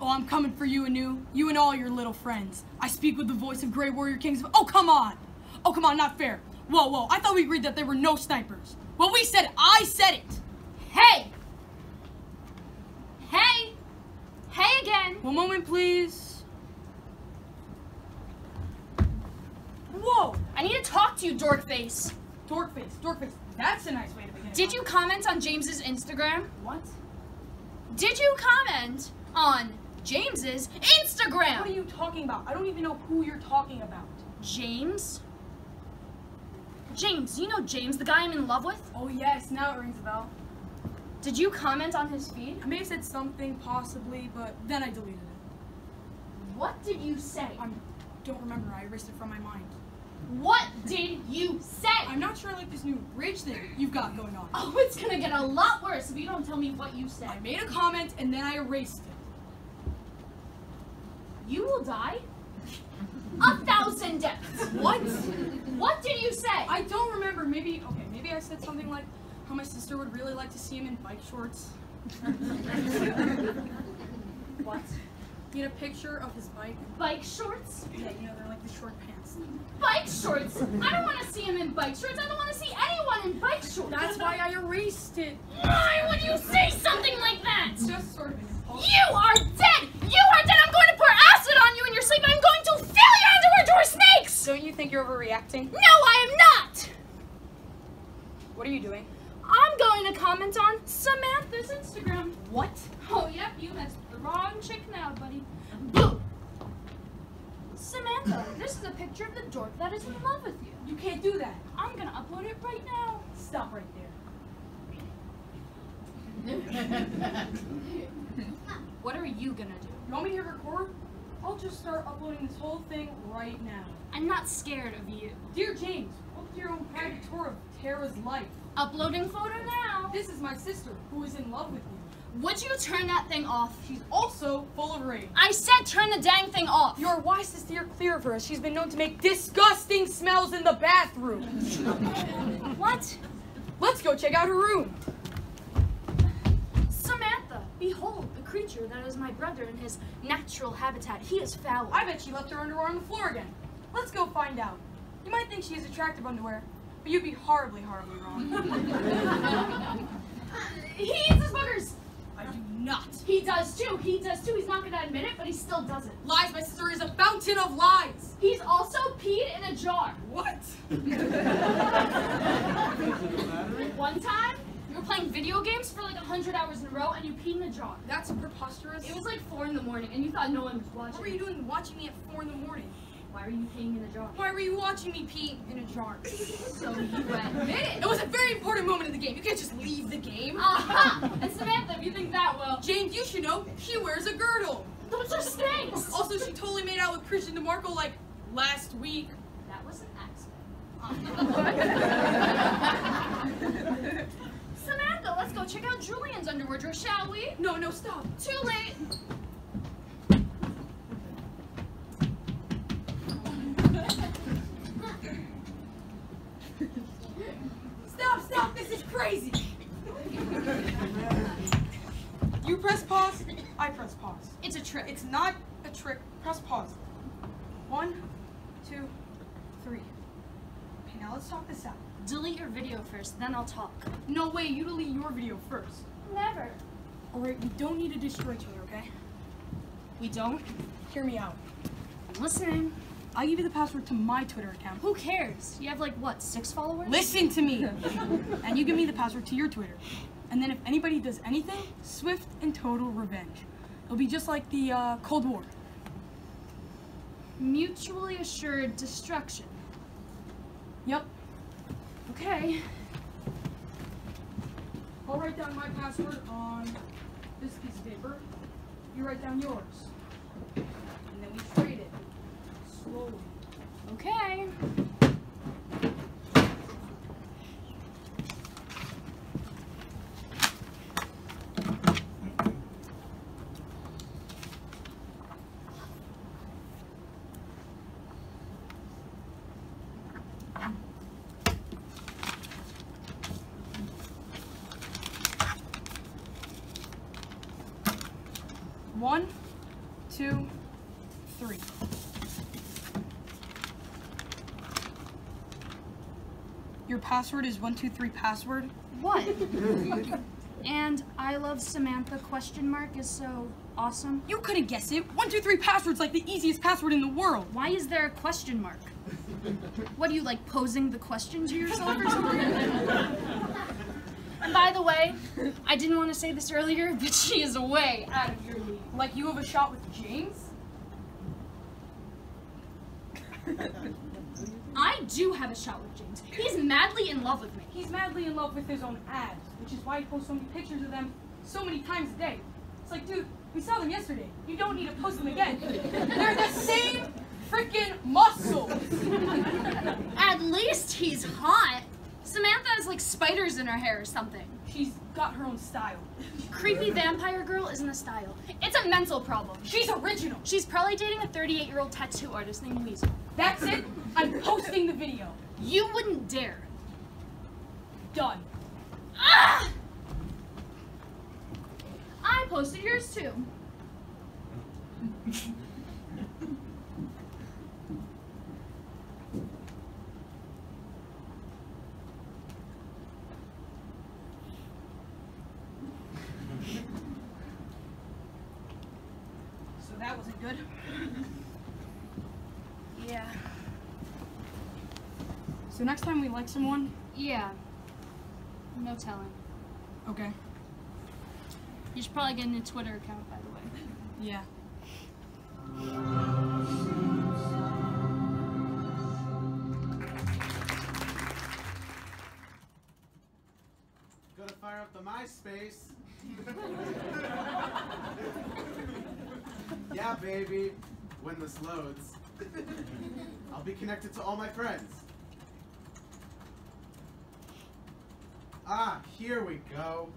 Oh, I'm coming for you, Anu. You and all your little friends. I speak with the voice of Grey Warrior Kings of... Oh, come on! Oh, come on, not fair. Whoa, whoa, I thought we agreed that there were no snipers. Well, we said it. I said it. Hey! Hey! Hey again! One moment, please. Whoa! I need to talk to you, Dorkface. Dorkface. That's a nice way to begin. Did you comment on James's Instagram? What? Did you comment on James's Instagram? What are you talking about? I don't even know who you're talking about. James? James, you know James, the guy I'm in love with? Oh, yes, now it rings a bell. Did you comment on his feed? I may have said something, possibly, but then I deleted it. What did you say? I don't remember. I erased it from my mind. What did you say? I'm not sure I like this new bridge thing you've got going on. Oh, it's gonna get a lot worse if you don't tell me what you said. I made a comment and then I erased it. You will die 1,000 deaths. What? What did you say? I don't remember. Maybe I said something like how my sister would really like to see him in bike shorts. What? You know, a picture of his bike. Bike shorts? Yeah, you know, they're like the short pants. Bike shorts? I don't want to see him in bike shorts. I don't want to see anyone in bike shorts. That's why I erased it. Why would you say something like that? It's just sort of an impulse. You are dead! You are dead! I'm going to pour acid on you in your sleep. I'm going to fill your underwear door snakes! Don't you think you're overreacting? No, I am not! What are you doing? I'm going to comment on Samantha's Instagram. What? Oh, yep, you messed with the wrong chick now, buddy. Boo! Samantha, this is a picture of the dork that is in love with you. You can't do that. I'm gonna upload it right now. Stop right there. What are you gonna do? You want me to record? I'll just start uploading this whole thing right now. I'm not scared of you. Dear James, welcome to your own private tour of Tara's life. Uploading photo now. This is my sister, who is in love with you. Would you turn that thing off? She's also full of rage. I said turn the dang thing off. You're wise to steer clear of her, as she's been known to make disgusting smells in the bathroom. What? Let's go check out her room. Samantha, behold the creature that is my brother in his natural habitat. He is foul. I bet she left her underwear on the floor again. Let's go find out. You might think she has attractive underwear, but you'd be horribly, horribly wrong. He eats his boogers. I do not. He does too. He does too. He's not gonna admit it, but he still does it. Lies, my sister is a fountain of lies. He's also peed in a jar. What? One time, you were playing video games for like 100 hours in a row, and you peed in a jar. That's preposterous. It was like 4 in the morning, and you thought no one was watching. What were you doing watching me at 4 in the morning? Why were you peeing in a jar? Why were you watching me pee in a jar? So you admit it. It was a very important moment in the game. You can't just leave the game. Aha! And Samantha, if you think that, well... James, you should know, she wears a girdle. Those are snakes! Also, she totally made out with Christian DeMarco like last week. That was an accident. Samantha, let's go check out Julian's underwear drawer, shall we? No, stop. Too late. Stop, this is crazy. You press pause, I press pause. It's a trick. It's not a trick. Press pause. 1, 2, 3. Okay, now let's talk this out. Delete your video first, then I'll talk. No way, you delete your video first. Never. Alright, we don't need to destroy each other, okay? We don't? Hear me out. I'm listening. I'll give you the password to my Twitter account. Who cares? You have like, what, 6 followers? Listen to me! And you give me the password to your Twitter. And then if anybody does anything, swift and total revenge. It'll be just like the Cold War. Mutually assured destruction. Yep. Okay. I'll write down my password on this piece of paper. You write down yours. And then we trade it. Slowly. Okay. One, 2, 3. Your password is 123 password? What? And I love Samantha question mark is so awesome. You couldn't guess it. 123 password's like the easiest password in the world. Why is there a question mark? What are you, like, posing the question to yourself or something? And by the way, I didn't want to say this earlier, but she is way out of your league. Like you have a shot with James? I do have a shot with James. He's madly in love with me. He's madly in love with his own abs, which is why he posts so many pictures of them so many times a day. It's like, dude, we saw them yesterday. You don't need to post them again. They're the same freaking muscles. At least he's hot. Samantha has like spiders in her hair or something. She's got her own style. Creepy vampire girl isn't a style. It's a mental problem. She's original. She's probably dating a 38-year-old tattoo artist named Weasel. That's it. I'm posting the video. You wouldn't dare. Done. Ah! I posted yours too. So that wasn't good. Yeah. So next time we like someone? Yeah. No telling. Okay. You should probably get a new Twitter account, by the way. Yeah. Gotta fire up the MySpace. Yeah, baby. When this loads, I'll be connected to all my friends. Ah, here we go.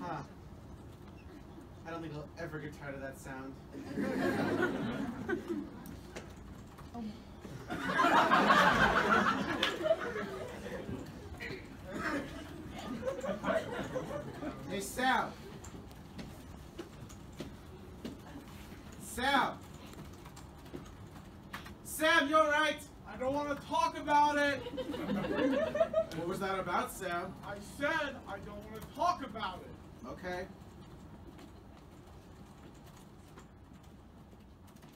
Huh. I don't think I'll ever get tired of that sound. Hey, Sal. Sal. Sam, you alright? I don't want to talk about it. What was that about, Sam? I said I don't want to talk about it. Okay.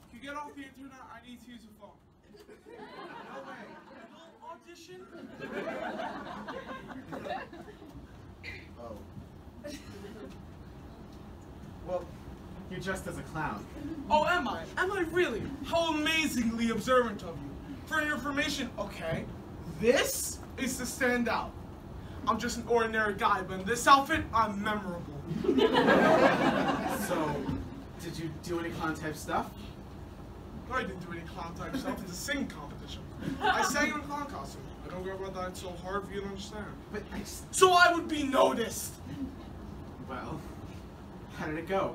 If you get off the internet, I need to use a phone. No way. Little audition? Oh. Well, you're dressed as a clown. Oh, am I? Am I really? How amazingly observant of you. For your information, okay, this is to stand out. I'm just an ordinary guy, but in this outfit, I'm memorable. So, did you do any clown type stuff? No, I didn't do any clown type stuff. It's a singing competition. I sang in a clown costume. I don't get why that's so hard for you to understand. But I just... So I would be noticed. Well, how did it go?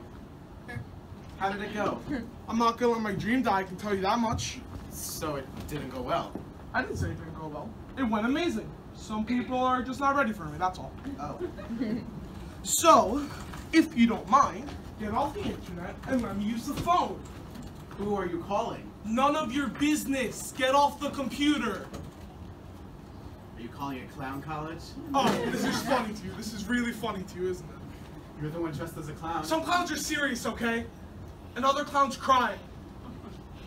How did it go? I'm not gonna let my dream die, I can tell you that much. So it didn't go well. I didn't say it didn't go well. It went amazing. Some people are just not ready for me, that's all. Oh. So, if you don't mind, get off the internet and let me use the phone. Who are you calling? None of your business. Get off the computer. Are you calling it clown college? Oh, this is funny to you. This is really funny to you, isn't it? You're the one dressed as a clown. Some clowns are serious, okay? And other clowns cry.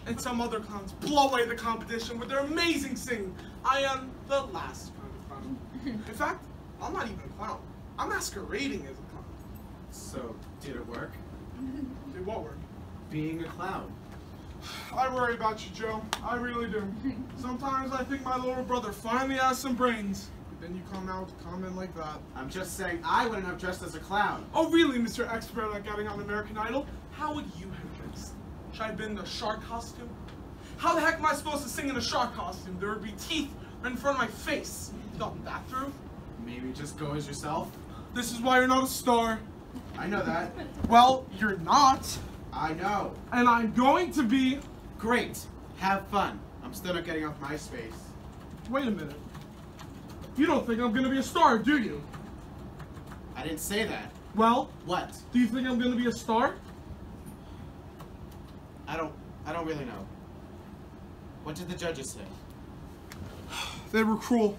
And some other clowns blow away the competition with their amazing singing. I am the last kind of clown. In fact, I'm not even a clown. I'm masquerading as a clown. So, did it work? Did what work? Being a clown. I worry about you, Joe. I really do. Sometimes I think my little brother finally has some brains. But then you come out with a comment like that. I'm just saying I wouldn't have dressed as a clown. Oh, really, Mr. Expert at getting on American Idol? How would you have dressed? Should I have been in a shark costume? How the heck am I supposed to sing in a shark costume? There would be teeth right in front of my face. You thought that through? Maybe just go as yourself. This is why you're not a star. I know that. Well, you're not. I know. And I'm going to be... Great. Have fun. I'm still not getting off MySpace. Wait a minute. You don't think I'm going to be a star, do you? I didn't say that. Well, What? do you think I'm going to be a star? I don't really know. What did the judges say? They were cruel.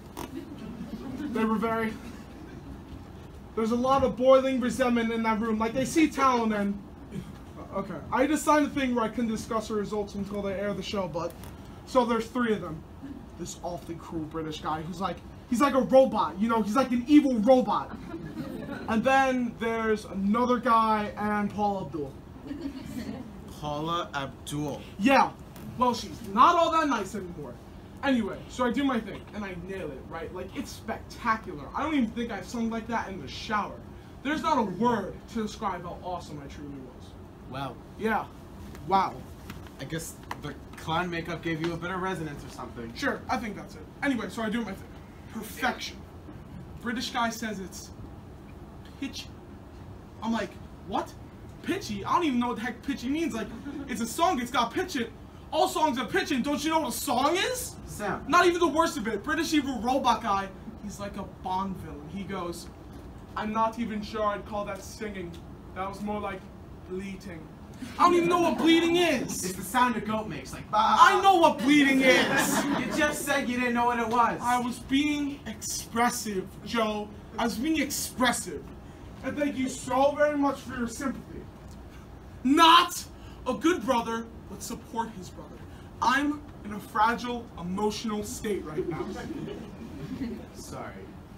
They were very... There's a lot of boiling resentment in that room. Like, they see talent and... Okay. I just signed a thing where I couldn't discuss the results until they air the show, but... So there's 3 of them. This awfully cruel British guy who's like... He's like a robot, you know? He's like an evil robot. And then there's another guy and Paula Abdul. Paula Abdul. Yeah. Well, she's not all that nice anymore. Anyway, so I do my thing, and I nail it, right? Like, it's spectacular. I don't even think I've sung like that in the shower. There's not a word to describe how awesome I truly was. Wow. Yeah. Wow. I guess the clown makeup gave you a bit of resonance or something. Sure, I think that's it. Anyway, so I do my thing. Perfection. British guy says it's pitchy. I'm like, what? Pitchy? I don't even know what the heck pitchy means. Like, it's a song, it's got pitch it. All songs are pitching. Don't you know what a song is? Sam. Not even the worst of it. British evil robot guy. He's like a Bond villain. He goes, I'm not even sure I'd call that singing. That was more like bleating. I don't even know what bleating is. It's the sound a goat makes, like bah. I know what bleating is. You just said you didn't know what it was. I was being expressive, Joe. I was being expressive. And thank you so very much for your sympathy. Not a good brother would support his brother. I'm in a fragile, emotional state right now. Sorry.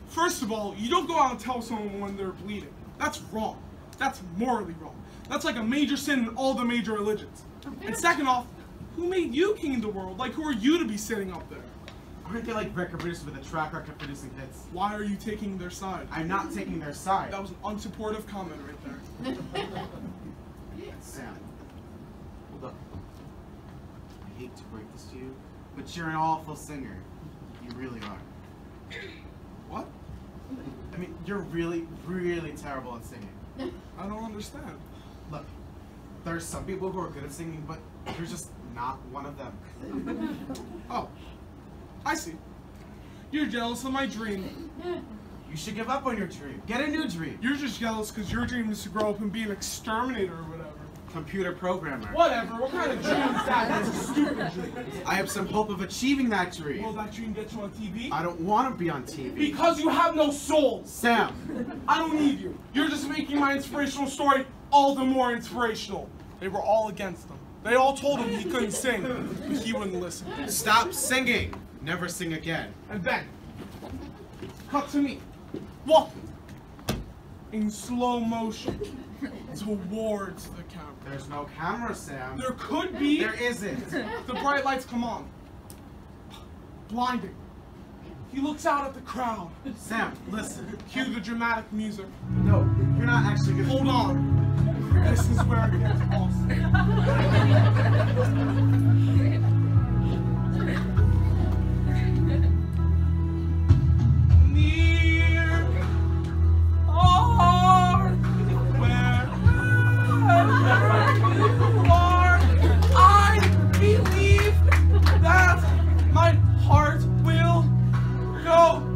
First of all, you don't go out and tell someone when they're bleeding. That's wrong. That's morally wrong. That's like a major sin in all the major religions. And second off, who made you king of the world? Like, who are you to be sitting up there? Aren't they like record producers with a track record of producing hits? Why are you taking their side? I'm not taking their side. That was an unsupportive comment right there. Sam, hold up. I hate to break this to you, but you're an awful singer. You really are. What? I mean, you're really, really terrible at singing. I don't understand. Look, there's some people who are good at singing, but you're just not one of them. Oh, I see. You're jealous of my dream. You should give up on your dream. Get a new dream. You're just jealous because your dream is to grow up and be an exterminator or whatever. Computer programmer. Whatever. What kind of dream is that? That's a stupid dream. I have some hope of achieving that dream. Will that dream get you on TV? I don't want to be on TV. Because you have no soul. Sam. I don't need you. You're just making my inspirational story all the more inspirational. They were all against him. They all told him he couldn't sing, but he wouldn't listen. Stop singing. Never sing again. And then, cut to me, walking in slow motion towards the camera. There's no camera, Sam. There could be. There isn't. The bright lights come on. Blinding. He looks out at the crowd. Sam, listen. Cue the dramatic music. No, you're not actually gonna. Hold on. This is where it gets awesome. Near or wherever you are, I believe that my heart will go.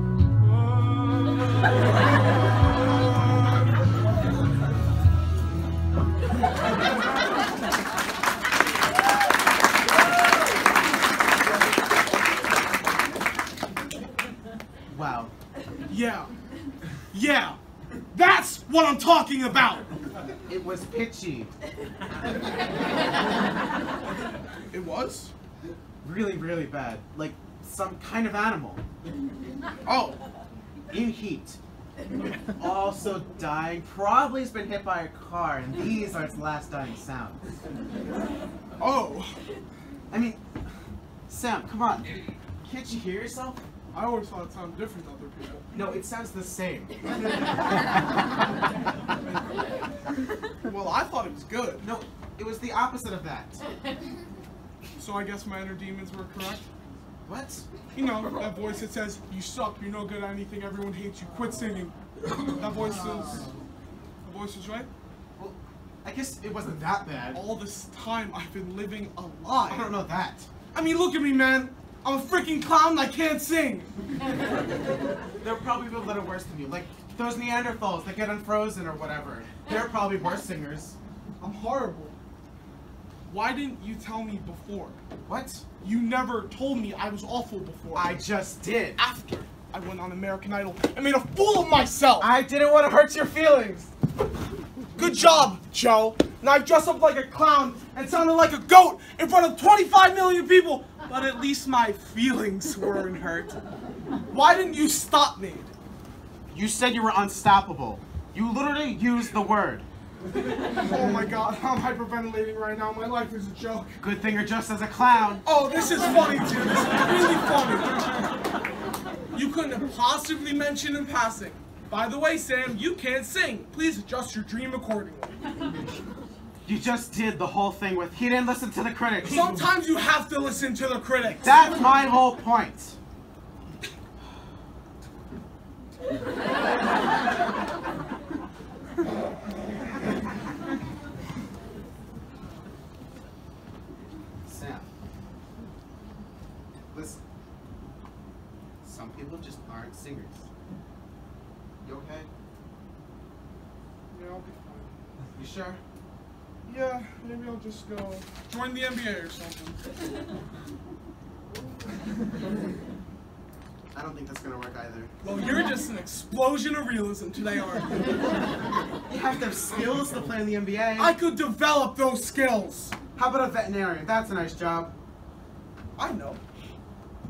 Wow. Yeah. Yeah. That's what I'm talking about. It was pitchy. It was? Really, really bad. Like some kind of animal. Oh. In heat. Also dying. Probably has been hit by a car, and these are its last dying sounds. Oh. I mean, Sam, come on. Can't you hear yourself? I always thought it sounded different to other people. No, it sounds the same. Well, I thought it was good. No, it was the opposite of that. So I guess my inner demons were correct. What? You know, that voice that says, you suck, you're no good at anything, everyone hates you, quit singing. That voice is right? Well, I guess it wasn't that bad. All this time I've been living a lie. I don't know that. I mean, look at me, man. I'm a freaking clown and I can't sing. There are probably people that are worse than you, like those Neanderthals that get unfrozen or whatever. They're probably worse singers. I'm horrible. Why didn't you tell me before? What? You never told me I was awful before. I just did. After I went on American Idol and made a fool of myself. I didn't want to hurt your feelings. Good job, Joe. Now I dressed up like a clown and sounded like a goat in front of 25 million people. But at least my feelings weren't hurt. Why didn't you stop me? You said you were unstoppable. You literally used the word. Oh my god, I'm hyperventilating right now. My life is a joke. Good thing you're just as a clown. Oh, this is funny, too. This is really funny. You couldn't have possibly mentioned in passing. By the way, Sam, you can't sing. Please adjust your dream accordingly. You just did the whole thing with he didn't listen to the critics. Sometimes you have to listen to the critics. That's my whole point. Sam, listen. Some people just aren't singers. You okay? Yeah, I'll be fine. You sure? Yeah, maybe I'll just go join the NBA or something. I don't think that's gonna work either. Well, you're just an explosion of realism today, aren't you? You have to have skills to play in the NBA. I could develop those skills. How about a veterinarian? That's a nice job. I know.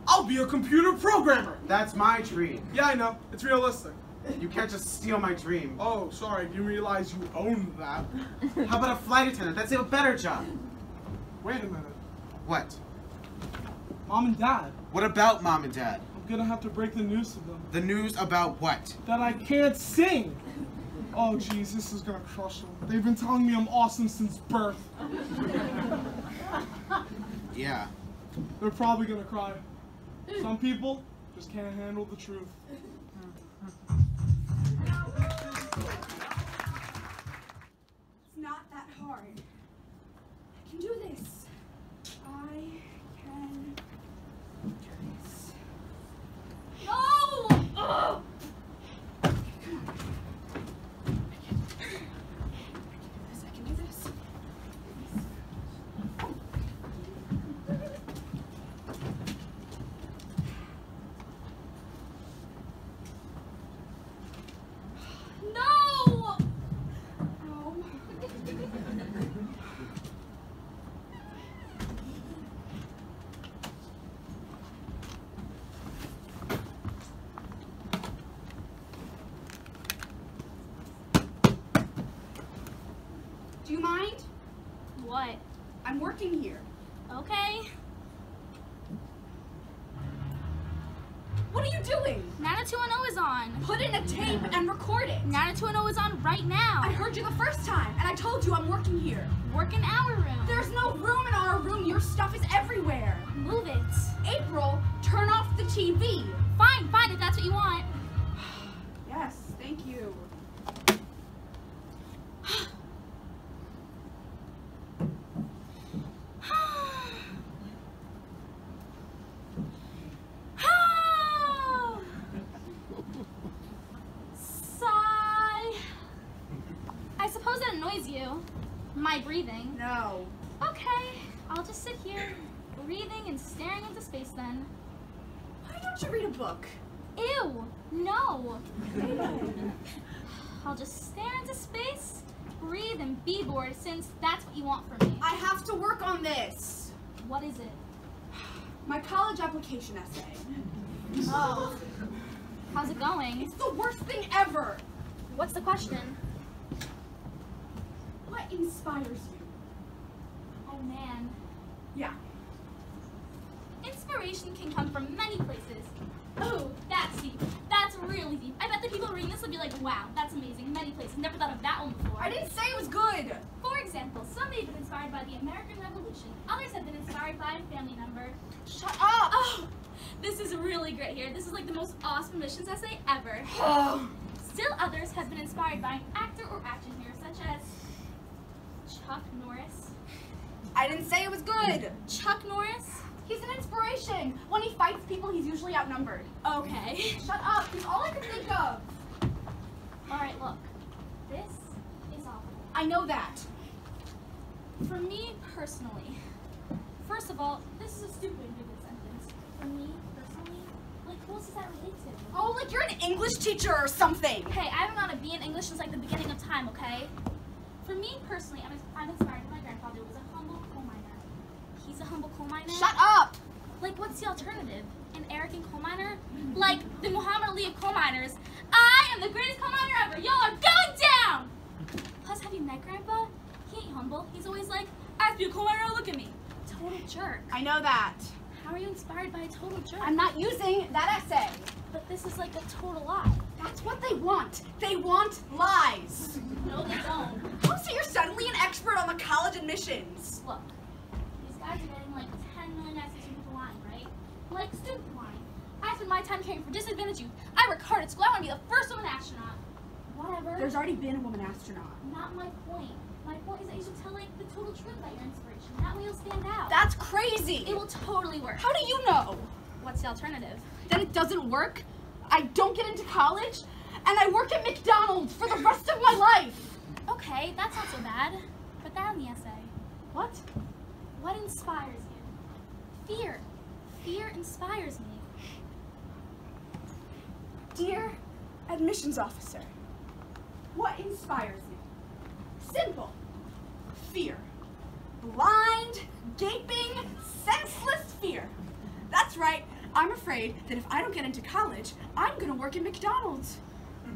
I'll be a computer programmer. That's my dream. Yeah, I know. It's realistic. You can't just steal my dream. Oh, sorry. You realize you own that. How about a flight attendant? That's a better job. Wait a minute. What? Mom and Dad. What about Mom and Dad? I'm gonna have to break the news to them. The news about what? That I can't sing. Oh, geez, this is gonna crush them. They've been telling me I'm awesome since birth. Yeah. They're probably gonna cry. Some people just can't handle the truth. It's not that hard. I can do this. I can do this. No! Ugh. I can do this. No! Ow. Do you mind? What? I'm working here. Okay. What are you doing? 90210 is on. Put in a tape and record it. 90210 is on right now. I heard you the first time, and I told you I'm working here. Work in our room. There's no room in our room. Your stuff is everywhere. Move it. April, turn off the TV. Fine, fine, if that's what you want. Yes, thank you. Sigh. I suppose that annoys you. My breathing. No. Okay, I'll just sit here, breathing and staring into space then. Why don't you read a book? Ew, no. I'll just stare into space, breathe, and be bored since that's what you want from me. I have to work on this. What is it? My college application essay. Oh. How's it going? It's the worst thing ever. What's the question? What inspires you? Oh man. Yeah. Inspiration can come from many places. Oh, that's deep. That's really deep. I bet the people reading this will be like, wow, that's amazing. Many places. Never thought of that one before. I didn't say it was good. For example, some may have been inspired by the American Revolution. Others have been inspired by a family member. Shut up. Oh, this is really great here. This is like the most awesome missions essay ever. Oh. Still others have been inspired by an actor or action hero, such as Chuck Norris? I didn't say it was good. Chuck Norris? He's an inspiration. When he fights people, he's usually outnumbered. Okay. Shut up. He's all I can think of. Alright, look. This is awful. I know that. For me, personally, first of all, this is a stupid and vivid sentence. For me, personally, like, what does that relate to? Oh, like you're an English teacher or something. Hey, I haven't known a B in English since, like, the beginning of time, okay? For me, personally, I'm inspired by my grandfather, who was a humble coal miner. He's a humble coal miner. Shut up. Like, what's the alternative? An arrogant coal miner? Like, the Muhammad Ali of coal miners. I am the greatest coal miner ever! Y'all are going down! Plus, have you met Grandpa? He ain't humble. He's always like, I have to be a coal miner, look at me. Total jerk. I know that. How are you inspired by a total jerk? I'm not using that essay. But this is like a total lie. That's what they want. They want lies. No, they don't. Oh, so you're suddenly an expert on the college admissions. Look, these guys are getting like 10 million essays from lying, right? Like stupid lying. I spend my time caring for disadvantaged youth. I work hard at school. I want to be the first woman astronaut. Whatever. There's already been a woman astronaut. Not my point. My point is that you should tell like the total truth about your inspiration. That way you'll stand out. That's crazy. It will totally work. How do you know? What's the alternative? That it doesn't work? I don't get into college, and I work at McDonald's for the rest of my life. Okay, that's not so bad. Put that in the essay. What? What inspires you? Fear. Fear inspires me. Dear admissions officer, what inspires me? Simple. Fear. Blind, gaping, senseless fear. That's right. I'm afraid that if I don't get into college, I'm gonna work at McDonald's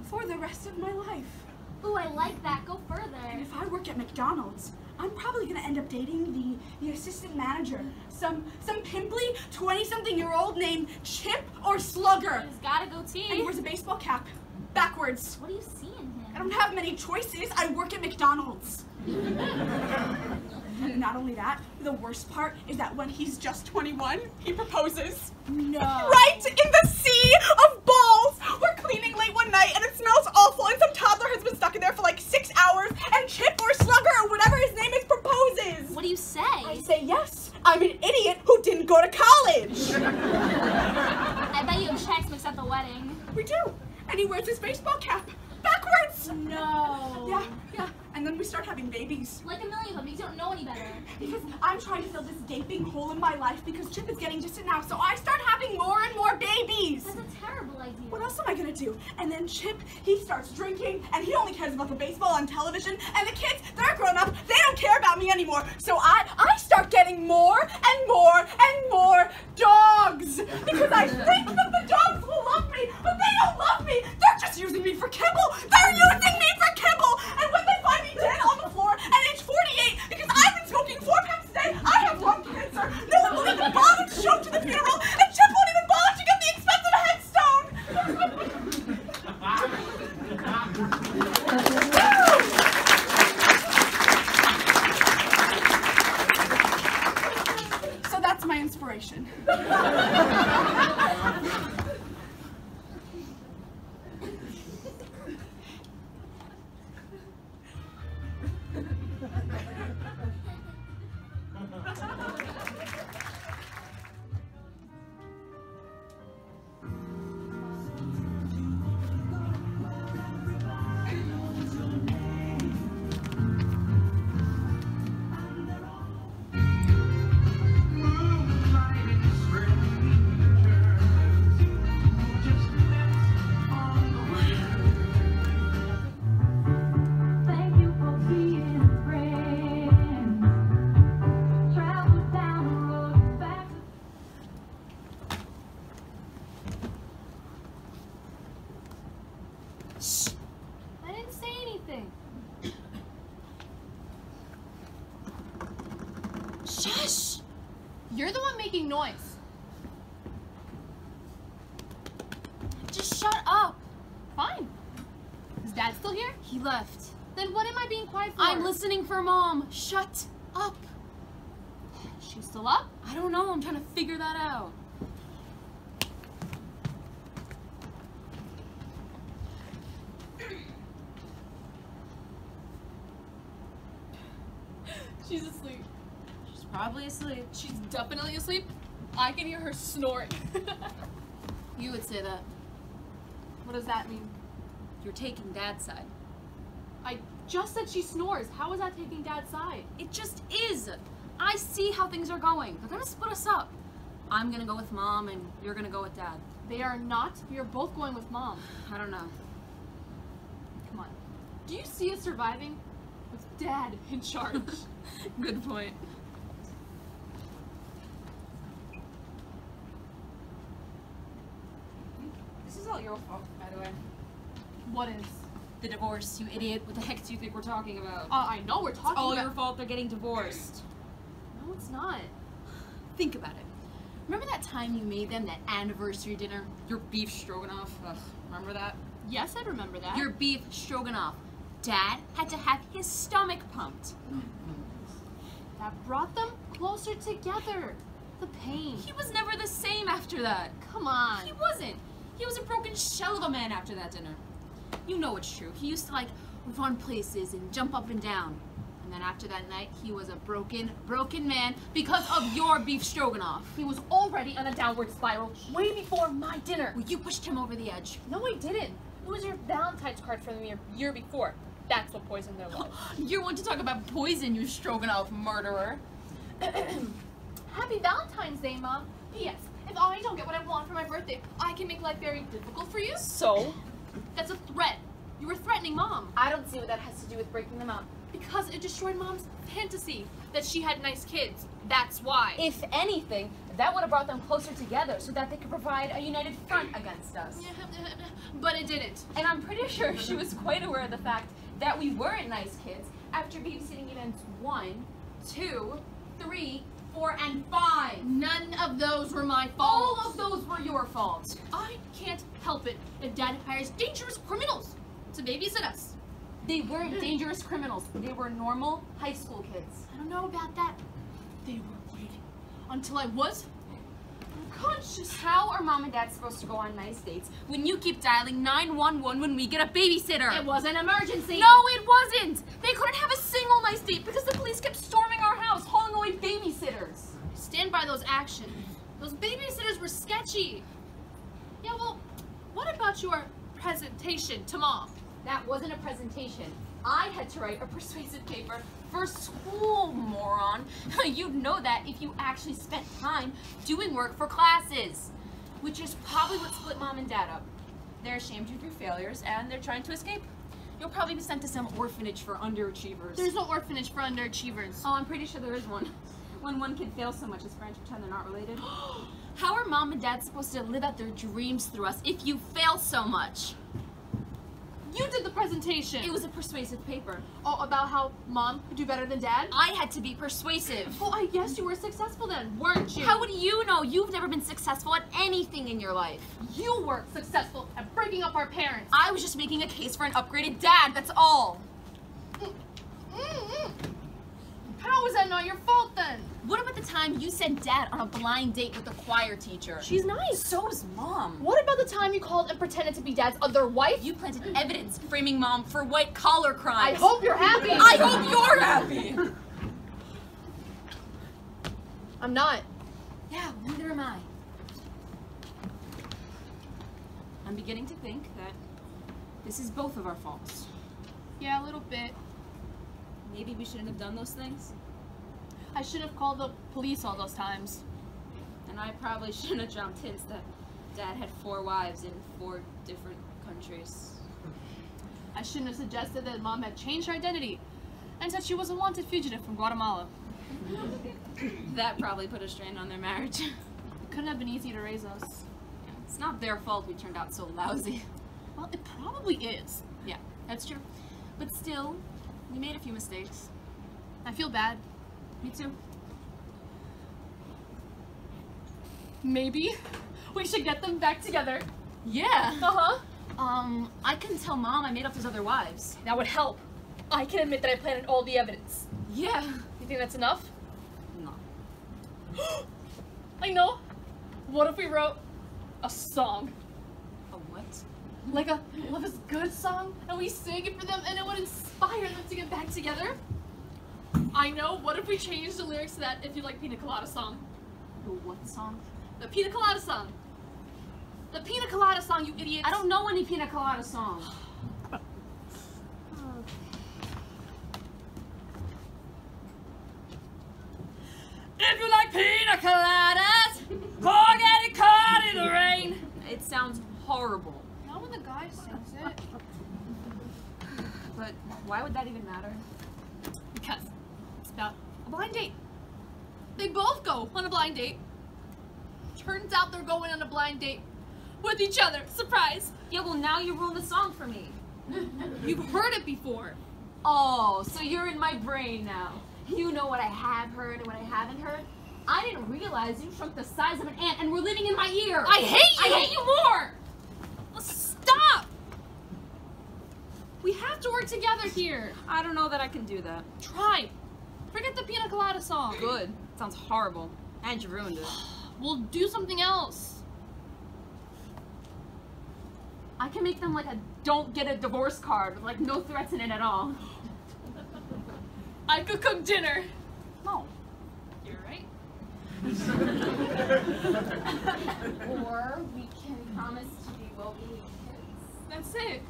for the rest of my life. Ooh, I like that. Go And further. if I work at McDonald's, I'm probably gonna end up dating the assistant manager, some pimply 20-something-year-old named Chip or Slugger. He's got a And he goatee. wears a baseball cap, backwards. What do you see in him? I don't have many choices. I work at McDonald's. And not only that, the worst part is that when he's just 21, he proposes. No. Right in the sea of balls! We're cleaning late one night and it smells awful and some toddler has been stuck in there for like 6 hours and Chip or Slugger or whatever his name is proposes. What do you say? I say yes. I'm an idiot who didn't go to college. I bet you have checks mixed at the wedding. We do. And he wears his baseball cap backwards. No. Yeah. And then we start having babies. Like a million of them because you don't know any better. Because I'm trying to fill this gaping hole in my life because Chip is getting distant now, so I start having more and more babies. That's a terrible idea. What else am I gonna do? And then Chip, he starts drinking, and he only cares about the baseball on television, and the kids, they're grown up, they don't care about me anymore. So I start getting more and more and more dogs. Because I think that the dogs will love me, but they don't love me. They're just using me for kibble. They're using me for kibble. And when they find me dead on the floor at age 48, because I've been smoking 4 packs a day, I have lung cancer. No one will even bother to show up to the funeral, and Chip won't even bother to get the expensive headstone. So that's my inspiration. I didn't say anything. Shush! You're the one making noise. Just shut up. Fine. Is Dad still here? He left. Then what am I being quiet for? I'm listening for Mom. Shut up. She's still up? I don't know. I'm trying to figure that out. She's asleep. She's probably asleep. She's definitely asleep. I can hear her snoring. You would say that. What does that mean? You're taking Dad's side. I just said she snores. How is that taking Dad's side? It just is. I see how things are going. They're gonna split us up. I'm gonna go with Mom and you're gonna go with Dad. They are not. You're both going with Mom. I don't know. Come on. Do you see us surviving? With Dad in charge. Good point. This is all your fault, by the way. What is? The divorce, you idiot. What the heck do you think we're talking about? I know we're talking It's all about... your fault they're getting divorced. No, it's not. Think about it. Remember that time you made them that anniversary dinner? Your beef stroganoff? Ugh, remember that? Yes, I remember that. Your beef stroganoff. Dad had to have his stomach pumped. That brought them closer together. The pain. He was never the same after that. Come on. He wasn't. He was a broken shell of a man after that dinner. You know it's true. He used to like run places and jump up and down. And then after that night, he was a broken man because of your beef stroganoff. He was already on a downward spiral way before my dinner. Well, you pushed him over the edge. No, I didn't. It was your Valentine's card from the year before. That's what poisoned their love. You're one to talk about poison, you stroganoff murderer. Happy Valentine's Day, Mom. P.S. If I don't get what I want for my birthday, I can make life very difficult for you. So? That's a threat. You were threatening Mom. I don't see what that has to do with breaking them up. Because it destroyed Mom's fantasy that she had nice kids. That's why. If anything, that would have brought them closer together so that they could provide a united front against us. But it didn't. And I'm pretty sure she was quite aware of the fact that we weren't nice kids after babysitting events 1, 2, 3, 4, and 5. None of those were my fault. All of those were your fault. I can't help it if Dad hires dangerous criminals to babysit us. They weren't dangerous criminals. They were normal high school kids. I don't know about that. They were waiting until I was unconscious. How are Mom and Dad supposed to go on nice dates? When you keep dialing 911 when we get a babysitter. It was an emergency. No, it wasn't. They couldn't have a single nice date because the police kept storming our house, hauling away babysitters. Stand by those actions. Those babysitters were sketchy. Yeah, well, what about your presentation to Mom? That wasn't a presentation. I had to write a persuasive paper for school, moron. You'd know that if you actually spent time doing work for classes. Which is probably what split Mom and Dad up. They're ashamed of your failures and they're trying to escape. You'll probably be sent to some orphanage for underachievers. There's no orphanage for underachievers. Oh, I'm pretty sure there is one. When one kid fails so much, his parents pretend they're not related. How are Mom and Dad supposed to live out their dreams through us if you fail so much? You did the presentation. It was a persuasive paper. Oh, about how Mom could do better than Dad? I had to be persuasive. Well, I guess you were successful then, weren't you? How would you know? You've never been successful at anything in your life. You were successful at breaking up our parents. I was just making a case for an upgraded dad, that's all. How is that not your fault then? What about the time you sent Dad on a blind date with the choir teacher? She's nice. So's Mom. What about the time you called and pretended to be Dad's other wife? You planted evidence framing Mom for white-collar crimes. I hope you're happy. I hope you're happy. I'm not. Yeah, neither am I. I'm beginning to think that this is both of our faults. Yeah, a little bit. Maybe we shouldn't have done those things. I should have called the police all those times. And I probably shouldn't have dropped hints that Dad had 4 wives in 4 different countries. I shouldn't have suggested that Mom had changed her identity and said she was a wanted fugitive from Guatemala. That probably put a strain on their marriage. It couldn't have been easy to raise us. It's not their fault we turned out so lousy. Well, it probably is. Yeah, that's true. But still, we made a few mistakes. I feel bad. Me too. Maybe we should get them back together. Yeah. Uh-huh. I couldn't tell Mom I made up his other wives. That would help. I can admit that I planted all the evidence. Yeah. You think that's enough? No. I know. What if we wrote a song? A what? Like a Love is Good song? And we sang it for them and it would inspire them to get back together? I know. What if we change the lyrics to that If You Like Pina Colada song? The what song? The Pina Colada song. The Pina Colada song, you idiot. I don't know any Pina Colada songs. If you like pina coladas, or getting caught in the rain. It sounds horrible. Not when the guy sings it. But why would that even matter? Because it's about a blind date. They both go on a blind date. Turns out they're going on a blind date with each other. Surprise! Yeah, well now you ruined the song for me. You've heard it before. Oh, so you're in my brain now. You know what I have heard and what I haven't heard. I didn't realize you shrunk the size of an ant and were living in my ear. I hate you! I hate you more! Stop! We have to work together here. I don't know that I can do that. Try. Forget the Pina Colada song. Good. Sounds horrible. And you ruined it. We'll do something else. I can make them like a don't get a divorce card with like no threats in it at all. I could cook dinner. No. You're right. Or we can promise to be well-behaved kids. That's it.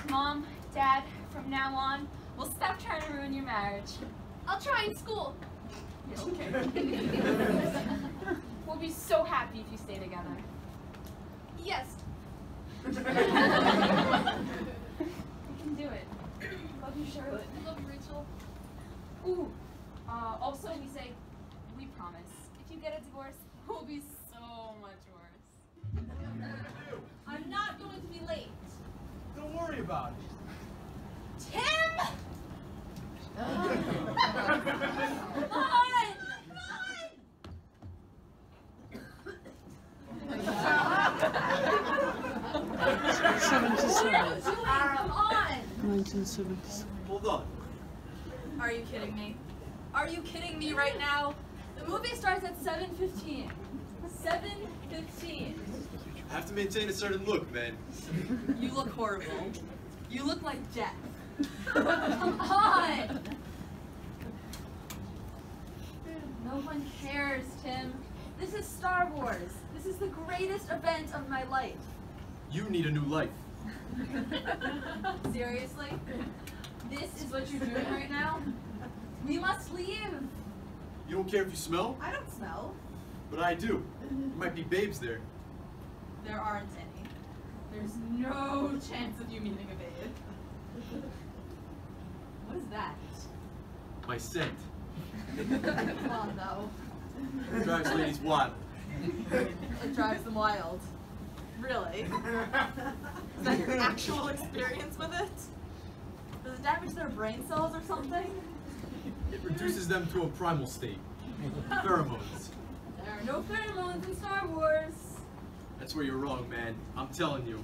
Mom, Dad, from now on, we'll stop trying to ruin your marriage. I'll try in school. Okay. We'll be so happy if you stay together. Yes. We can do it. Love you, Charlotte. I love you, Rachel. Ooh. Also, we say, we promise. If you get a divorce, we'll be so much worse. I'm not going to be late. Don't worry about it. Tim! Come on! 1977. Hold on. Are you kidding me? Are you kidding me right now? The movie starts at 7:15. 7:15. I have to maintain a certain look, man. You look horrible. You look like Jeff. Come on! No one cares, Tim. This is Star Wars. This is the greatest event of my life. You need a new life. Seriously? This is what you're doing right now? We must leave. You don't care if you smell? I don't smell. But I do. There might be babes there. There aren't any. There's no chance of you meeting a babe. What is that? My scent. Come on, though. It drives ladies wild. It drives them wild. Really? Is that your actual experience with it? Does it damage their brain cells or something? It reduces them to a primal state. Pheromones. There are no pheromones in Star Wars. That's where you're wrong, man. I'm telling you.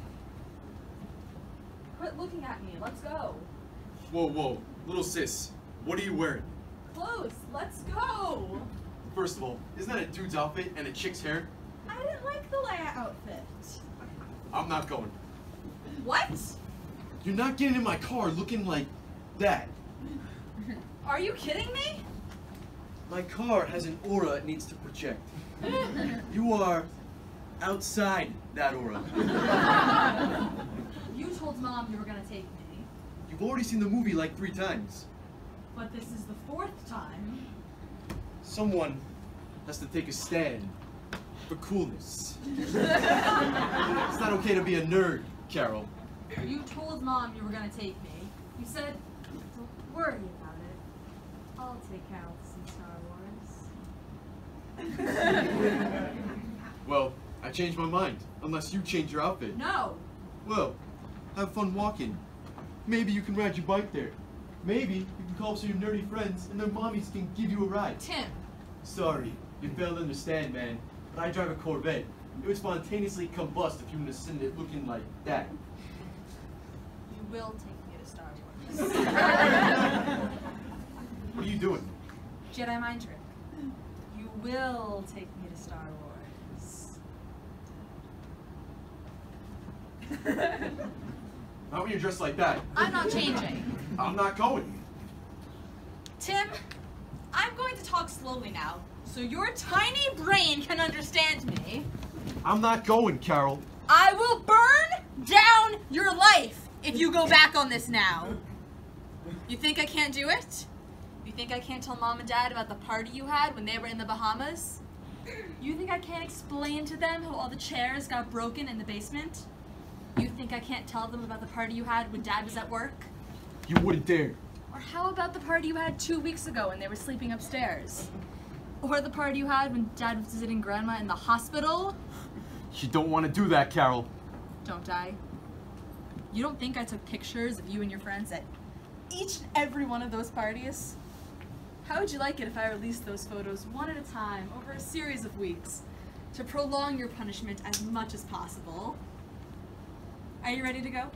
Quit looking at me. Let's go. Whoa, whoa. Little sis, what are you wearing? Close. Let's go. First of all, isn't that a dude's outfit and a chick's hair? I didn't like the Leia outfit. I'm not going. What? You're not getting in my car looking like that. Are you kidding me? My car has an aura it needs to project. You are outside that aura. You told Mom you were gonna take me, You've already seen the movie like 3 times. but this is the 4th time. Someone has to take a stand for coolness. It's not okay to be a nerd, Carol. You told Mom you were gonna take me. You said, don't worry about it. I'll take Carol to see Star Wars. Well, I changed my mind, unless you change your outfit. No! Well, have fun walking. Maybe you can ride your bike there. Maybe you can call some of your nerdy friends and their mommies can give you a ride. Tim! Sorry, you failed to understand, man, but I drive a Corvette. It would spontaneously combust if you were to send it looking like that. You will take me to Star Wars. What are you doing? Jedi mind trick. You will take me to Star Wars. Not when you're dressed like that. I'm not changing. I'm not going. Tim, I'm going to talk slowly now, so your tiny brain can understand me. I'm not going, Carol. I will burn down your life if you go back on this now. You think I can't do it? You think I can't tell Mom and Dad about the party you had when they were in the Bahamas? You think I can't explain to them how all the chairs got broken in the basement? You think I can't tell them about the party you had when Dad was at work? You wouldn't dare. Or how about the party you had 2 weeks ago when they were sleeping upstairs? Or the party you had when Dad was visiting Grandma in the hospital? You don't want to do that, Carol. Don't I? You don't think I took pictures of you and your friends at each and every one of those parties? How would you like it if I released those photos one at a time over a series of weeks to prolong your punishment as much as possible? Are you ready to go?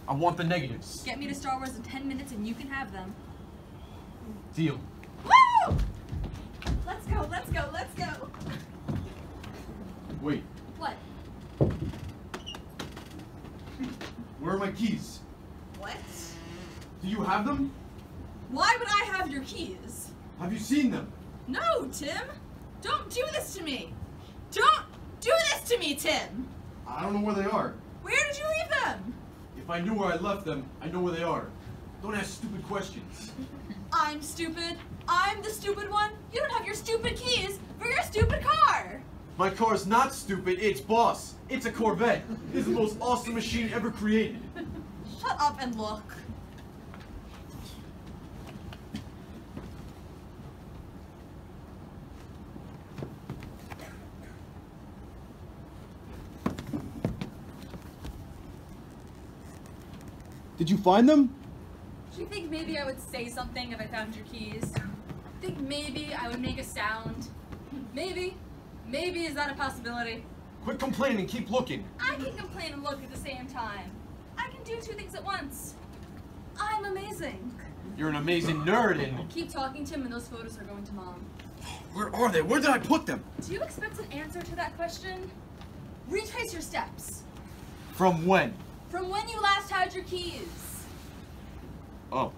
I want the negatives. Get me to Star Wars in 10 minutes and you can have them. Deal. Woo! Let's go, let's go, let's go. Wait, What? where are my keys? What? Do you have them? Why would I have your keys? Have you seen them? No, Tim. Don't do this to me. Don't do this to me, Tim. I don't know where they are. Where did you leave them? If I knew where I left them, I know where they are. Don't ask stupid questions. I'm stupid. I'm the stupid one. You don't have your stupid keys for your stupid car. My car's not stupid, it's boss. It's a Corvette. It's the most awesome machine ever created. Shut up and look. Did you find them? Do you think maybe I would say something if I found your keys? Think maybe I would make a sound? Maybe? Maybe is that a possibility? Quit complaining and keep looking. I can complain and look at the same time. I can do two things at once. I'm amazing. You're an amazing nerd and... Keep talking, Tim, and those photos are going to Mom. Where are they? Where did I put them? Do you expect an answer to that question? Retrace your steps. From when? From when you last had your keys. Oh.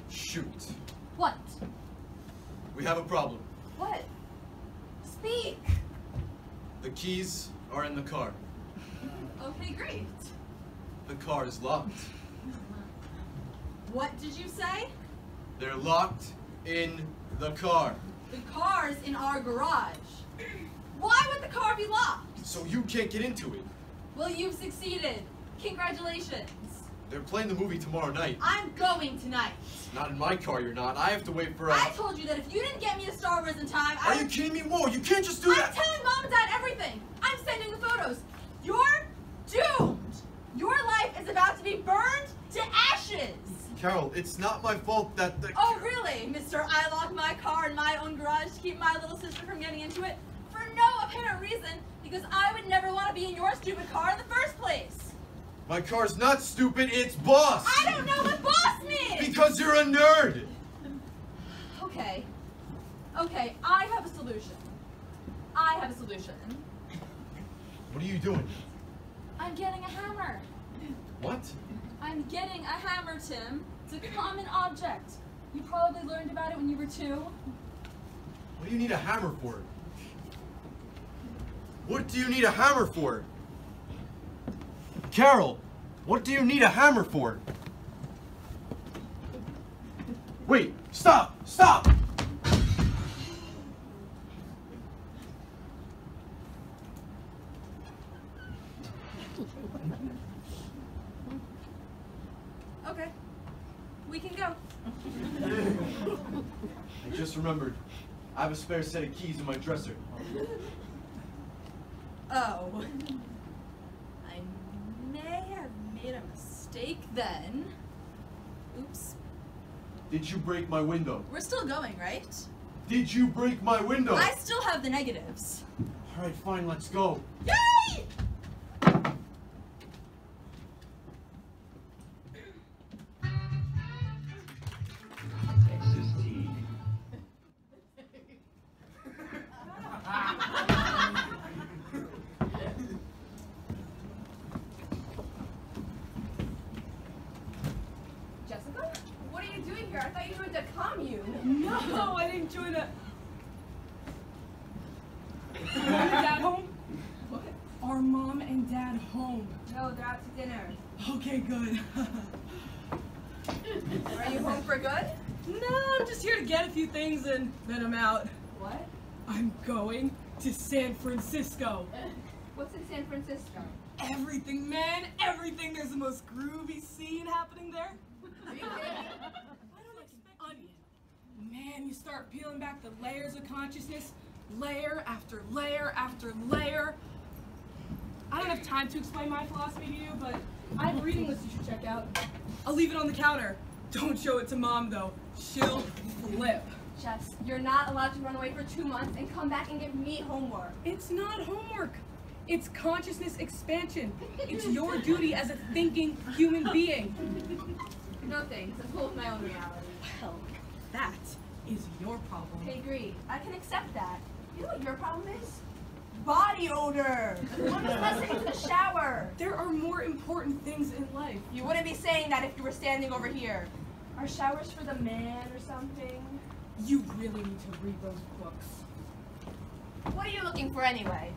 Shoot. What? We have a problem. What? Speak. The keys are in the car. Okay, great. The car is locked. What did you say? They're locked in the car. The car's in our garage. Why would the car be locked? So you can't get into it. Well, you've succeeded. Congratulations. They're playing the movie tomorrow night. I'm going tonight. Not in my car, you're not. I have to wait for I told you that if you didn't get me to Star Wars in time, Are you kidding me? Whoa, you can't just do I'm that! telling Mom and Dad everything. I'm sending the photos. You're doomed. Your life is about to be burned to ashes. Carol, it's not my fault that the... Oh, really, Mr. I lock my car in my own garage to keep my little sister from getting into it? For no apparent reason, because I would never want to be in your stupid car in the first place. My car's not stupid, it's boss! I don't know what boss means! Because you're a nerd! Okay. Okay, I have a solution. I have a solution. What are you doing? I'm getting a hammer. What? I'm getting a hammer, Tim. It's a common object. You probably learned about it when you were 2. What do you need a hammer for? What do you need a hammer for? Carol, what do you need a hammer for? Wait, stop! Stop! Okay. We can go. I Just remembered, I have a spare set of keys in my dresser. Oh. I may have made a mistake then. Oops. Did you break my window? We're still going, right? Did you break my window? I still have the negatives. All right, fine, let's go. Yay! Jessica? What are you doing here? I thought you joined a commune. No, I didn't join a... Mom and Dad home? What? Are Mom and Dad home? No, they're out to dinner. Okay, good. Are you home for good? No, I'm just here to get a few things and then I'm out. What? I'm going to San Francisco. What's in San Francisco? Everything, man, everything. There's the most groovy scene happening there. Are you kidding? I don't expect onion. Man, you start peeling back the layers of consciousness, layer after layer after layer. I don't have time to explain my philosophy to you, but I have a reading list you should check out. I'll leave it on the counter. Don't show it to Mom, though. She'll flip. Jess, you're not allowed to run away for 2 months and come back and give me homework. It's not homework. It's consciousness expansion. It's your duty as a thinking human being. No thanks. I'm full of my own reality. Well, that is your problem. Okay, agreed. I can accept that. You know what your problem is? Body odor. What is listening to the shower? There are more important things in life. You wouldn't be saying that if you were standing over here. Are showers for the man or something? You really need to read those books. What are you looking for anyway?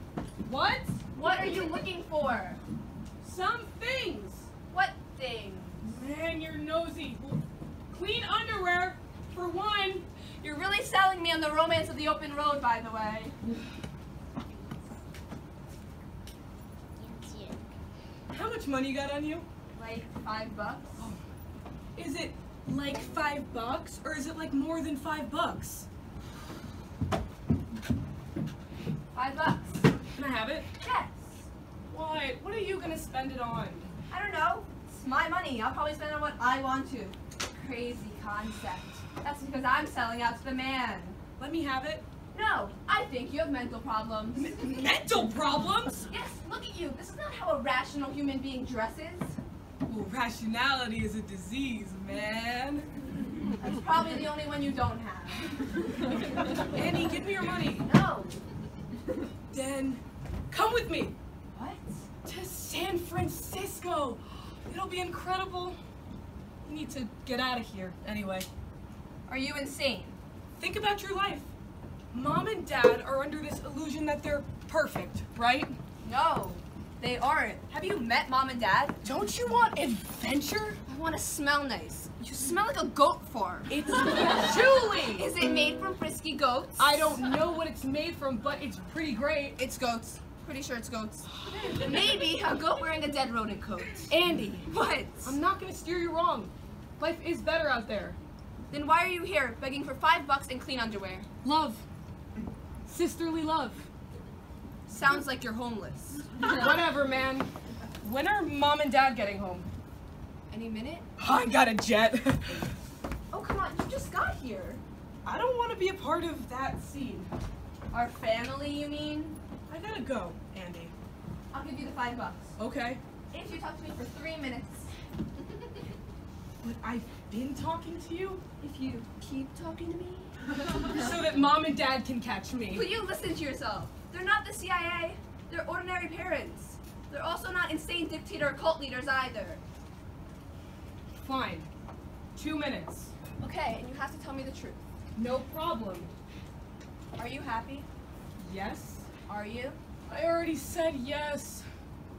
What? What are you looking for? Some things. What things? Man, you're nosy. Clean underwear, for one. You're really selling me on the romance of the open road, by the way. How much money you got on you? Like $5? Is it like $5 or is it like more than $5? $5. Can I have it? Yes. Why? What are you gonna spend it on? I don't know. It's my money. I'll probably spend it on what I want to. Crazy concept. That's because I'm selling out to the man. Let me have it. No, I think you have mental problems. Mental problems? Yes, look at you. This is not how a rational human being dresses. Well, rationality is a disease, man. That's probably the only one you don't have. Annie, give me your money. No. Then come with me What? to San Francisco. It'll be incredible. You need to get out of here anyway. Are you insane? Think about your life. Mom and Dad are under this illusion that they're perfect, right? No, they aren't. Have you met Mom and Dad? Don't you want adventure? I want to smell nice. You smell like a goat farm. It's Julie! Is it made from frisky goats? I don't know what it's made from, but it's pretty great. It's goats. Pretty sure it's goats. Maybe a goat wearing a dead rodent coat. Andy, What? I'm not gonna steer you wrong. Life is better out there. Then why are you here begging for $5 and clean underwear? Love. Sisterly love. Sounds like you're homeless. Whatever, man. When are Mom and Dad getting home? Any minute? I got a jet. Oh, come on. You just got here. I don't want to be a part of that scene. Our family, you mean? I gotta go, Andy. I'll give you the $5. Okay. If you talk to me for 3 minutes. But I've been talking to you If you keep talking to me. so that Mom and Dad can catch me. Will you listen to yourself? They're not the CIA. They're ordinary parents. They're also not insane dictator or cult leaders either. Fine. 2 minutes. Okay, and you have to tell me the truth. No problem. Are you happy? Yes? Are you? I already said yes.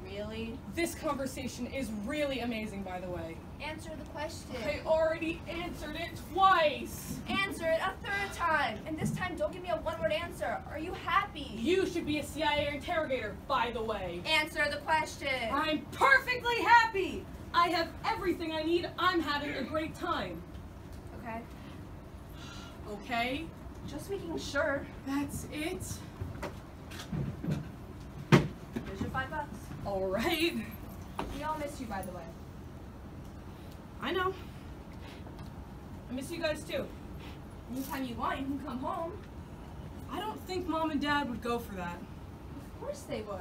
Really? This conversation is really amazing, by the way. Answer the question. I already answered it twice. Answer it a 3rd time. And this time, don't give me a one-word answer. Are you happy? You should be a CIA interrogator, by the way. Answer the question. I'm perfectly happy. I have everything I need. I'm having a great time. Okay. Okay, Just making sure. that's it. Here's your $5. All right. We all miss you, by the way. I know. I miss you guys too. Anytime you want, you can come home. I don't think Mom and Dad would go for that. Of course they would.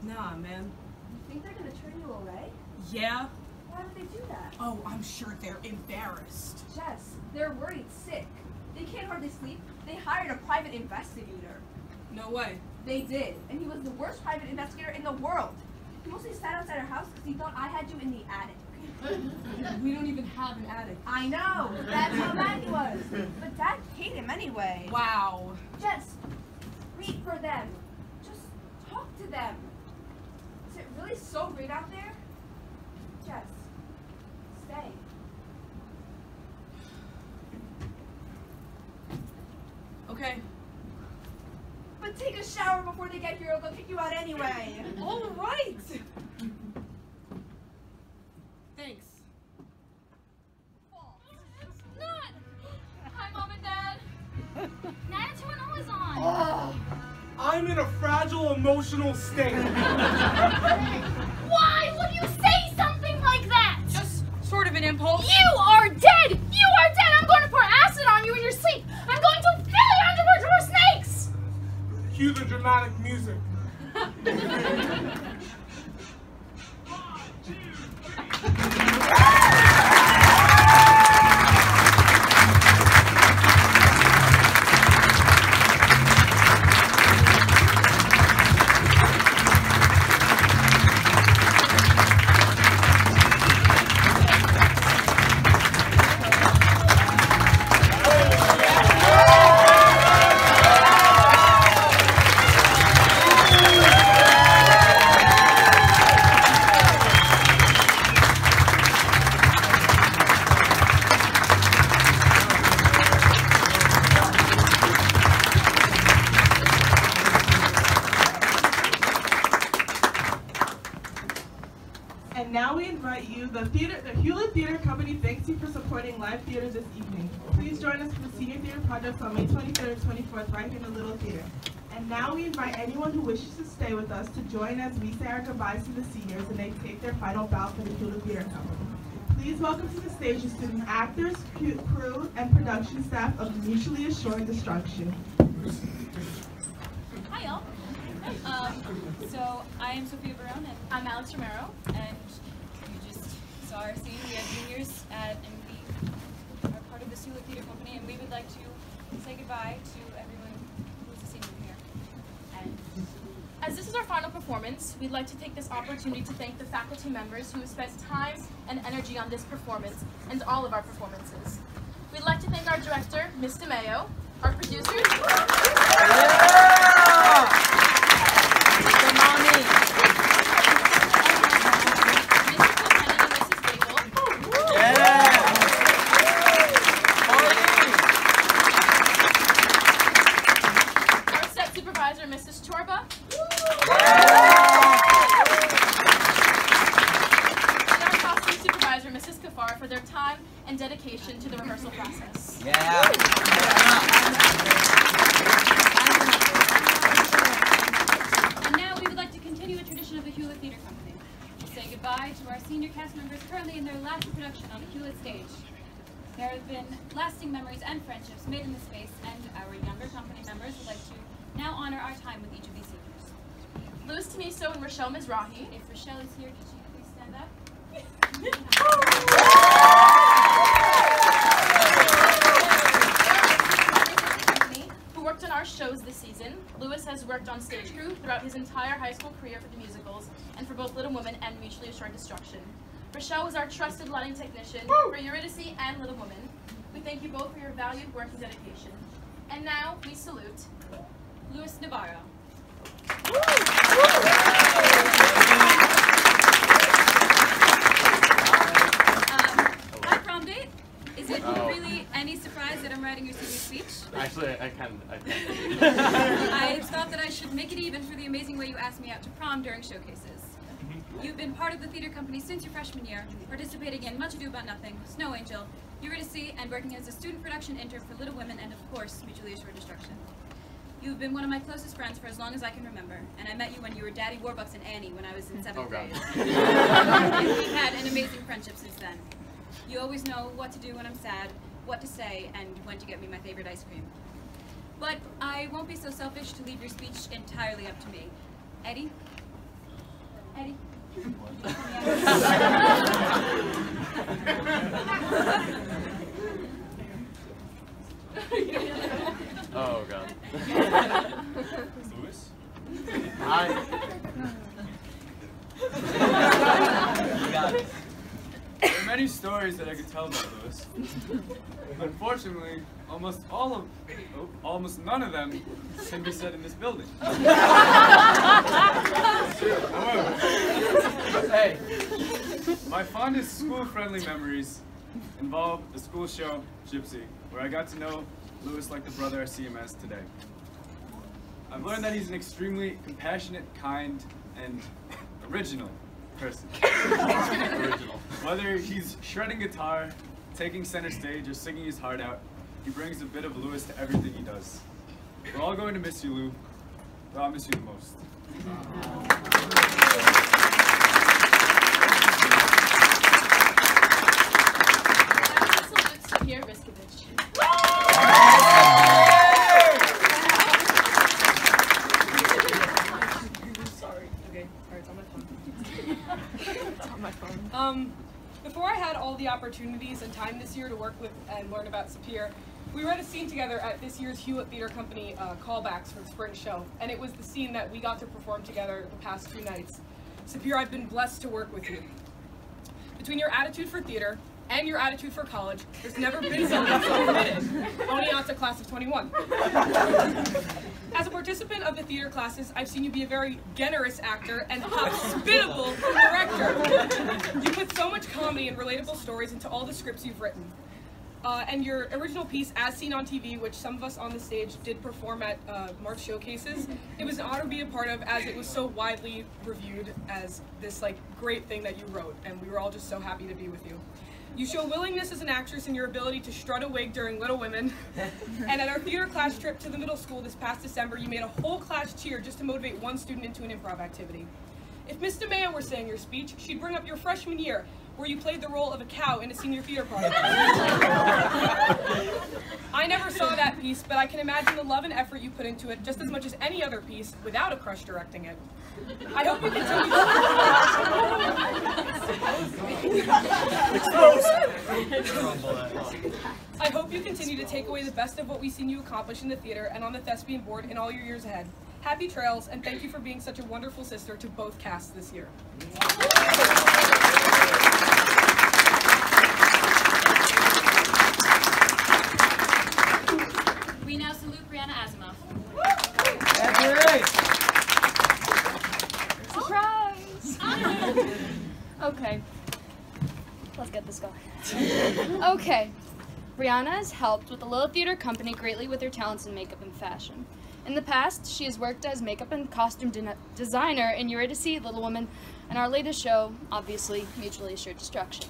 Nah, man. You think they're gonna turn you away? Yeah? Why would they do that? Oh, I'm sure they're embarrassed. Jess, they're worried sick. They can't hardly sleep. They hired a private investigator. No way. They did, and he was the worst private investigator in the world. He mostly sat outside our house because he thought I had you in the attic. We don't even have an attic. I know, that's how bad he was. But Dad hated him anyway. Wow. Jess, read for them. Just talk to them. Is it really so great out there? Jess, stay. Okay. But take a shower before they get here or they'll kick you out anyway. All right. Thanks. Not! Hi, Mom and Dad. 90210 is on. I'm in a fragile emotional state. Why would you say something like that? Just sort of an impulse. You are dead! You are dead! I'm going to pour acid on you in your sleep! I'm going to fill your underwear to more snakes! Cue the dramatic music. And now we invite you, the Hewlett Theater Company thanks you for supporting live theater this evening. Please join us for the Senior Theater Projects on May 23rd and 24th right here in the Little Theater. And now we invite anyone who wishes to stay with us to join as we say our goodbyes to the seniors and they take their final bow for the Hewlett Theater Company. Please welcome to the stage the student actors, crew, and production staff of Mutually Assured Destruction. Hi, y'all. So I am Sophia Barone, and I'm Alex Romero, and you just saw our scene. We are juniors, and we are part of the Hewlett Theater Company, and we would like to say goodbye to everyone who's a senior here. And As this is our final performance, we'd like to take this opportunity to thank the faculty members who have spent time and energy on this performance and all of our performances. We'd like to thank our director, Ms. DeMayo, our producers, our set supervisor, Mrs. Chorba, and our costume supervisor, Mrs. Kafar, for their time and dedication to the rehearsal process. And now we would like to continue a tradition of the Hewlett Theater Company. To say goodbye to our senior cast members currently in their last production on the Hewlett stage. There have been lasting memories and friendships made in the space, and our younger company members would like to now honor our time with each of these seniors. Louis Taniso and Rochelle Mizrahi, If Rochelle is here, could she please stand up? who worked on our shows this season. Louis has worked on stage crew throughout his entire high school career for the musicals and for both Little Women and Mutually Assured Destruction. Rochelle was our trusted lighting technician for Eurydice and Little Women. We thank you both for your valued work and dedication. And now we salute Louis Navarro. Hi, prom date. Is it really any surprise that I'm writing your senior speech? Actually, I can. I thought that I should make it even for the amazing way you asked me out to prom during showcases. You've been part of the theater company since your freshman year, participating in Much Ado About Nothing, Snow Angel, You were to see and working as a student production intern for Little Women and, of course, Mutually Assured Destruction. You've been one of my closest friends for as long as I can remember, and I met you when you were Daddy Warbucks and Annie when I was in 7th grade. And we've had an amazing friendship since then. You always know what to do when I'm sad, what to say, and when to get me my favorite ice cream. But I won't be so selfish to leave your speech entirely up to me. Eddie? Eddie? Oh, God. Louis? Hi. There are many stories that I could tell about Louis. Unfortunately, almost none of them can be said in this building. However, hey, my fondest school-friendly memories involve the school show Gypsy, where I got to know Louis like the brother I see him as today. I've learned that he's an extremely compassionate, kind, and original person. Original. Whether he's shredding guitar, taking center stage, or singing his heart out, he brings a bit of Louis to everything he does. We're all going to miss you, Lou, but I'll miss you the most. Before I had all the opportunities and time this year to work with and learn about Sapir, we read a scene together at this year's Hewlett Theater Company callbacks for the spring show, and it was the scene that we got to perform together the past 2 nights. Sapir, I've been blessed to work with you. Between your attitude for theater and your attitude for college, there's never been something so committed. Only out to class of 21. As a participant of the theater classes, I've seen you be a very generous actor and hospitable director. You put so much comedy and relatable stories into all the scripts you've written. And your original piece, As Seen on TV, which some of us on the stage did perform at March showcases, it was an honor to be a part of, as it was so widely reviewed as this great thing that you wrote, and we were all just so happy to be with you. You show willingness as an actress in your ability to strut a wig during Little Women. And at our theater class trip to the middle school this past December, you made a whole class cheer just to motivate one student into an improv activity. If Miss DeMeo were saying your speech, she'd bring up your freshman year, where you played the role of a cow in a senior theater product. I never saw that piece, but I can imagine the love and effort you put into it just as much as any other piece without a crush directing it. I hope you I hope you continue to take away the best of what we've seen you accomplish in the theater and on the thespian board in all your years ahead. Happy trails, and thank you for being such a wonderful sister to both casts this year. We now salute Brianna Asimov. Surprise! Okay, let's get this going. Okay, Brianna has helped with the Little Theater Company greatly with her talents in makeup and fashion. In the past, she has worked as makeup and costume designer in Eurydice, Little Women, and our latest show, obviously, Mutually Assured Destruction.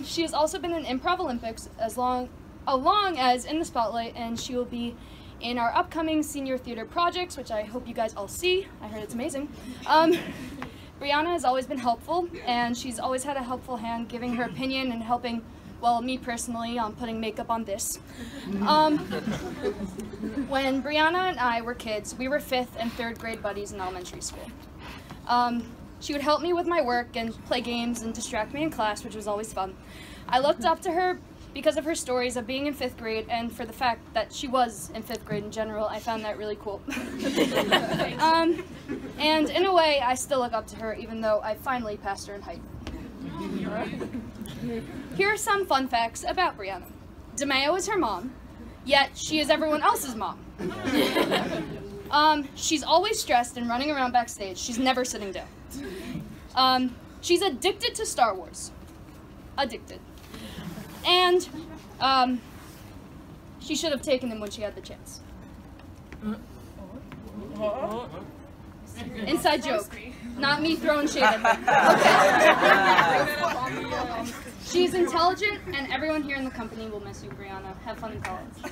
She has also been in Improv Olympics along as in the Spotlight, and she will be in our upcoming senior theater projects, which I hope you guys all see. I heard it's amazing. Brianna has always been helpful, and she's always had a helpful hand giving her opinion and helping, well, me personally, on putting makeup on this. When Brianna and I were kids, we were 5th and 3rd grade buddies in elementary school. She would help me with my work and play games and distract me in class, which was always fun. I looked up to her because of her stories of being in 5th grade and for the fact that she was in 5th grade in general. I found that really cool. And in a way, I still look up to her, even though I finally passed her in height. Here are some fun facts about Brianna. DeMeo is her mom, yet she is everyone else's mom. She's always stressed and running around backstage. She's never sitting down. She's addicted to Star Wars. Addicted. And she should have taken them when she had the chance. Inside joke. Not me throwing shade at her. Okay. She's intelligent, and everyone here in the company will miss you, Brianna. Have fun in college. And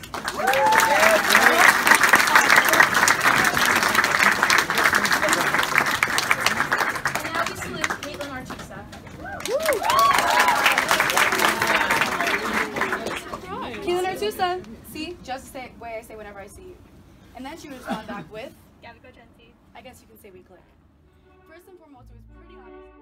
now we salute Caitlin Artusa. Caitlin Artusa. See? Just the way I say whenever I see you. And then she would respond back with, I guess you can say we click. First and foremost, it was pretty obvious.